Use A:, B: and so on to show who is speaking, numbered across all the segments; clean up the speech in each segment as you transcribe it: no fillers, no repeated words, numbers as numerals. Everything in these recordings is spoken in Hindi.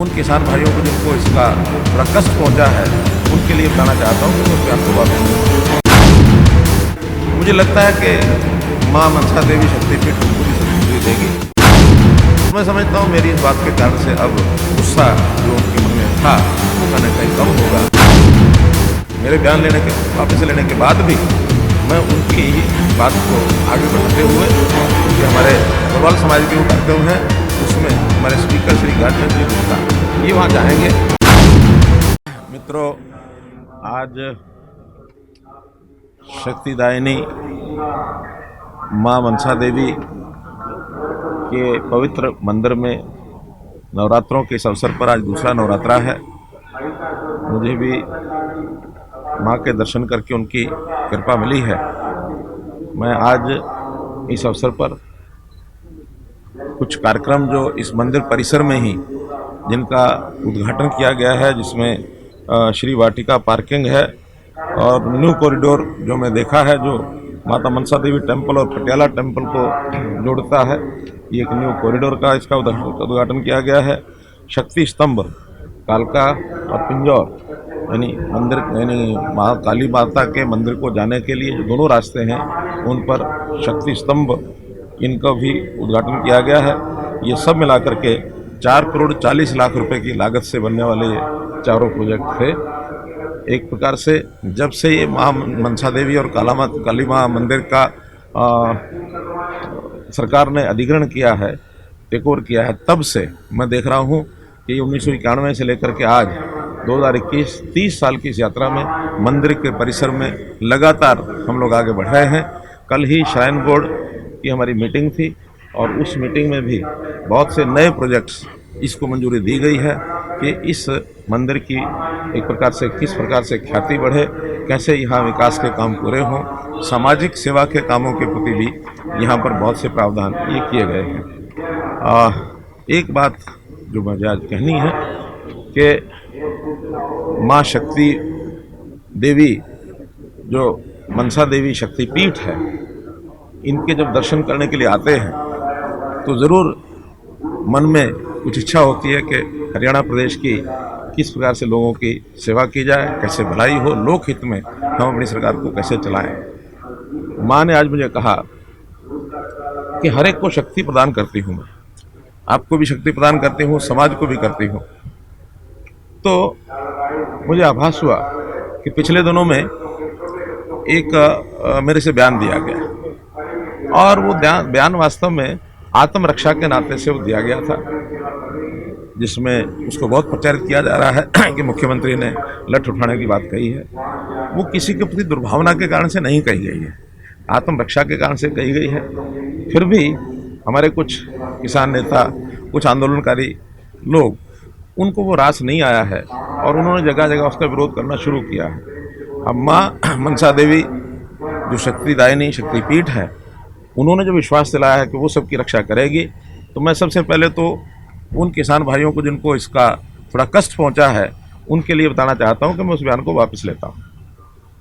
A: उन किसान भाइयों को जिनको इसका थोड़ा कष्ट पहुंचा है उनके लिए बताना चाहता हूँ कि मैं आपको बात मुझे लगता है कि माँ मनसा देवी शक्तिपीठ को पूरी शक्ति देगी। मैं समझता हूँ मेरी इस बात के कारण से अब गुस्सा जो उनके मन में था वो कहीं ना कहीं कम होगा। मेरे बयान वापस लेने के बाद भी मैं उनकी बात को आगे बढ़ाते हुए क्योंकि हमारे गढ़वाल समाज के जो कार्यक्रम है उसमें हमारे स्पीकर श्री गार्जन जी गुप्ता ये वहाँ जाएंगे। मित्रों, आज शक्तिदायिनी माँ मनसा देवी के पवित्र मंदिर में नवरात्रों के इस अवसर पर आज दूसरा नवरात्रा है। मुझे भी माँ के दर्शन करके उनकी कृपा मिली है। मैं आज इस अवसर पर कुछ कार्यक्रम जो इस मंदिर परिसर में ही जिनका उद्घाटन किया गया है, जिसमें श्री वाटिका पार्किंग है और न्यू कॉरिडोर जो मैं देखा है जो माता मनसा देवी टेम्पल और पटियाला टेम्पल को जोड़ता है, ये एक न्यू कॉरिडोर का इसका उद्घाटन किया गया है। शक्ति स्तंभ कालका और पिंजौर यानी मंदिर यानी काली माता के मंदिर को जाने के लिए जो दोनों रास्ते हैं उन पर शक्ति स्तंभ इनका भी उद्घाटन किया गया है। ये सब मिलाकर के 4,40,00,000 रुपए की लागत से बनने वाले ये चारों प्रोजेक्ट थे। एक प्रकार से जब से ये माँ मनसा देवी और काली माँ मंदिर का सरकार ने अधिग्रहण किया है, टेक ओवर किया है, तब से मैं देख रहा हूँ कि 1991 से लेकर के आज 2021 30 साल की इस यात्रा में मंदिर के परिसर में लगातार हम लोग आगे बढ़ रहे हैं। कल ही श्राइन बोर्ड की हमारी मीटिंग थी और उस मीटिंग में भी बहुत से नए प्रोजेक्ट्स इसको मंजूरी दी गई है कि इस मंदिर की एक प्रकार से किस प्रकार से ख्याति बढ़े, कैसे यहाँ विकास के काम पूरे हों, सामाजिक सेवा के कामों के प्रति भी यहाँ पर बहुत से प्रावधान ये किए गए हैं। एक बात जो मुझे आज कहनी है कि माँ शक्ति देवी जो मनसा देवी शक्तिपीठ है, इनके जब दर्शन करने के लिए आते हैं तो ज़रूर मन में कुछ इच्छा होती है कि हरियाणा प्रदेश की किस प्रकार से लोगों की सेवा की जाए, कैसे भलाई हो, लोक हित में हम अपनी सरकार को कैसे चलाएं। माँ ने आज मुझे कहा कि हर एक को शक्ति प्रदान करती हूँ, मैं आपको भी शक्ति प्रदान करती हूँ, समाज को भी करती हूँ। तो मुझे आभास हुआ कि पिछले दिनों में एक मेरे से बयान दिया गया और वो बयान वास्तव में आत्मरक्षा के नाते से वो दिया गया था, जिसमें उसको बहुत प्रचारित किया जा रहा है कि मुख्यमंत्री ने लठ उठाने की बात कही है। वो किसी के प्रति दुर्भावना के कारण से नहीं कही गई है, आत्मरक्षा के कारण से कही गई है। फिर भी हमारे कुछ किसान नेता, कुछ आंदोलनकारी लोग, उनको वो रास नहीं आया है और उन्होंने जगह जगह उसका विरोध करना शुरू किया है। अब माँ मनसा देवी जो शक्तिदायिनी शक्तिपीठ है, उन्होंने जो विश्वास दिलाया है कि वो सबकी रक्षा करेगी, तो मैं सबसे पहले तो उन किसान भाइयों को जिनको इसका थोड़ा कष्ट पहुंचा है उनके लिए बताना चाहता हूं कि मैं उस बयान को वापस लेता हूं,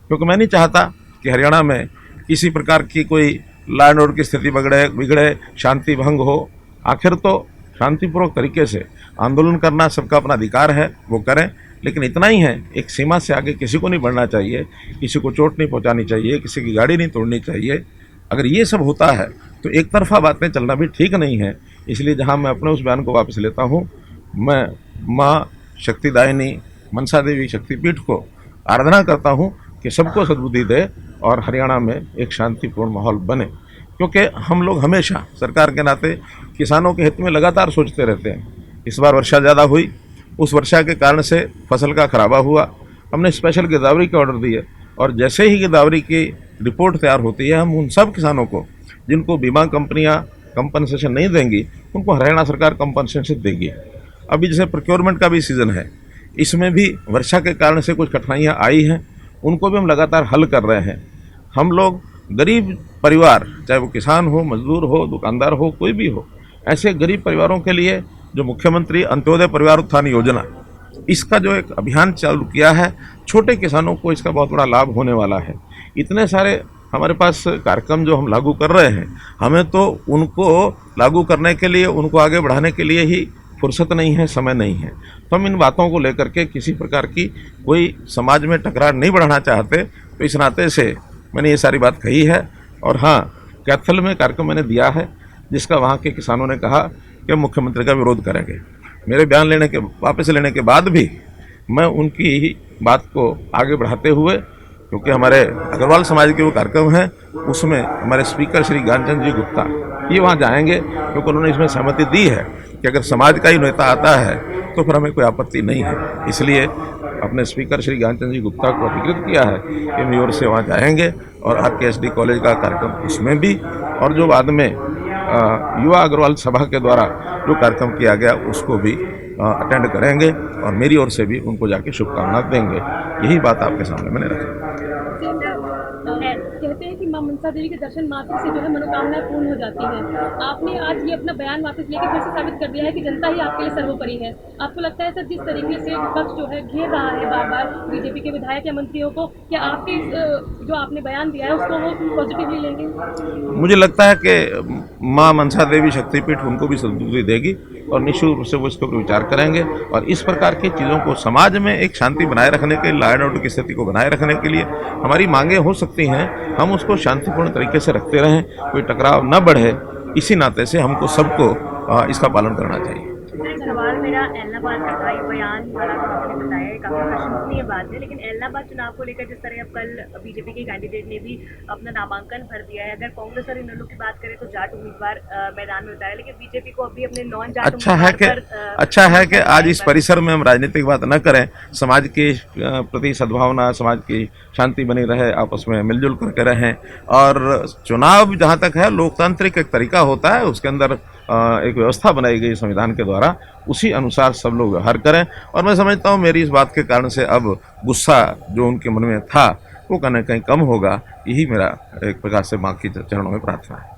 A: क्योंकि मैं नहीं चाहता कि हरियाणा में किसी प्रकार की कोई लॉ एंड ऑर्डर की स्थिति बिगड़े, शांति भंग हो। आखिर तो शांतिपूर्वक तरीके से आंदोलन करना सबका अपना अधिकार है, वो करें, लेकिन इतना ही है, एक सीमा से आगे किसी को नहीं बढ़ना चाहिए, किसी को चोट नहीं पहुंचानी चाहिए, किसी की गाड़ी नहीं तोड़नी चाहिए। अगर ये सब होता है तो एक तरफा बातें चलना भी ठीक नहीं है। इसलिए जहां मैं अपने उस बयान को वापस लेता हूं, मैं माँ शक्तिदायिनी मनसा देवी शक्तिपीठ को आराधना करता हूं कि सबको सद्बुद्धि दे और हरियाणा में एक शांतिपूर्ण माहौल बने, क्योंकि हम लोग हमेशा सरकार के नाते किसानों के हित में लगातार सोचते रहते हैं। इस बार वर्षा ज़्यादा हुई, उस वर्षा के कारण से फसल का खराबा हुआ, हमने स्पेशल गिरदावरी के ऑर्डर दिए और जैसे ही गिरदावरी की रिपोर्ट तैयार होती है, हम उन सब किसानों को जिनको बीमा कंपनियां कंपनसेशन नहीं देंगी उनको हरियाणा सरकार कंपनसेशन देगी। अभी जैसे प्रोक्योरमेंट का भी सीज़न है, इसमें भी वर्षा के कारण से कुछ कठिनाइयाँ आई हैं, उनको भी हम लगातार हल कर रहे हैं। हम लोग गरीब परिवार, चाहे वो किसान हो, मजदूर हो, दुकानदार हो, कोई भी हो, ऐसे गरीब परिवारों के लिए जो मुख्यमंत्री अंत्योदय परिवार उत्थान योजना, इसका जो एक अभियान चालू किया है, छोटे किसानों को इसका बहुत बड़ा लाभ होने वाला है। इतने सारे हमारे पास कार्यक्रम जो हम लागू कर रहे हैं, हमें तो उनको लागू करने के लिए, उनको आगे बढ़ाने के लिए ही फुर्सत नहीं है, समय नहीं है। तो हम इन बातों को लेकर के किसी प्रकार की कोई समाज में टकरार नहीं बढ़ाना चाहते, तो इस नाते से मैंने ये सारी बात कही है। और हाँ, कैथल में कार्यक्रम मैंने दिया है जिसका वहाँ के किसानों ने कहा कि मुख्यमंत्री का विरोध करेंगे। मेरे बयान वापस लेने के बाद भी मैं उनकी ही बात को आगे बढ़ाते हुए, क्योंकि हमारे अग्रवाल समाज के वो कार्यक्रम हैं, उसमें हमारे स्पीकर श्री ज्ञानचंद जी गुप्ता ये वहाँ जाएंगे, क्योंकि उन्होंने इसमें सहमति दी है कि अगर समाज का ही नेता आता है तो फिर हमें कोई आपत्ति नहीं है। इसलिए अपने स्पीकर श्री ज्ञानचंद जी गुप्ता को अधिकृत किया है कि मेरी ओर से वहाँ जाएंगे और RKSD कॉलेज का कार्यक्रम उसमें भी, और जो बाद में युवा अग्रवाल सभा के द्वारा जो कार्यक्रम किया गया उसको भी अटेंड करेंगे और मेरी ओर से भी उनको जाके शुभकामना देंगे। यही बात आपके सामने मैंने रखी।
B: कहते हैं कि मां मनसा देवी के दर्शन मात्र से जो है मनोकामनाएं पूर्ण हो जाती हैं। आपने आज ये अपना बयान वापस लेकर फिर से साबित कर दिया है कि जनता ही आपके लिए सर्वोपरि है। आपको लगता है सर, जिस तरीके से विपक्ष जो है घेर रहा है बार बार बीजेपी के विधायक या मंत्रियों को, क्या आपके जो आपने बयान दिया है उसको वो पॉजिटिवली लेंगे?
A: मुझे लगता है कि माँ मनसा देवी शक्तिपीठ उनको भी सद्बुद्धि देगी और निश्चित रूप से वो इसके ऊपर विचार करेंगे। और इस प्रकार की चीज़ों को समाज में एक शांति बनाए रखने के, लॉ एंड ऑर्डर की स्थिति को बनाए रखने के लिए हमारी मांगें हो सकती हैं, हम उसको शांतिपूर्ण तरीके से रखते रहें, कोई टकराव न बढ़े। इसी नाते से हमको सबको इसका पालन करना चाहिए।
C: सवाल मेरा एलनाबाद का था। ये बयान वाला जो आपने बताया काफ़ी प्रशंसनीय बात है, लेकिन एलनाबाद चुनाव को लेकर जिस तरह अब कल बीजेपी के कैंडिडेट ने भी अपना नामांकन भर दिया है, अगर कांग्रेस और इनेलो की बात करें तो जाट उम्मीदवार मैदान में उतारा, लेकिन बीजेपी को अभी अपने नॉन जाट
A: अच्छा है कि आज इस परिसर में हम राजनीतिक बात न करें, समाज के प्रति सद्भावना, समाज की शांति बनी रहे, आपस में मिलजुल करके रहें। और चुनाव जहाँ तक है लोकतांत्रिक एक तरीका होता है, उसके अंदर एक व्यवस्था बनाई गई संविधान के द्वारा, उसी अनुसार सब लोग व्यवहार करें। और मैं समझता हूँ मेरी इस बात के कारण से अब गुस्सा जो उनके मन में था वो कहीं ना कहीं कम होगा। यही मेरा एक प्रकार से माँ की चरणों में प्रार्थना है।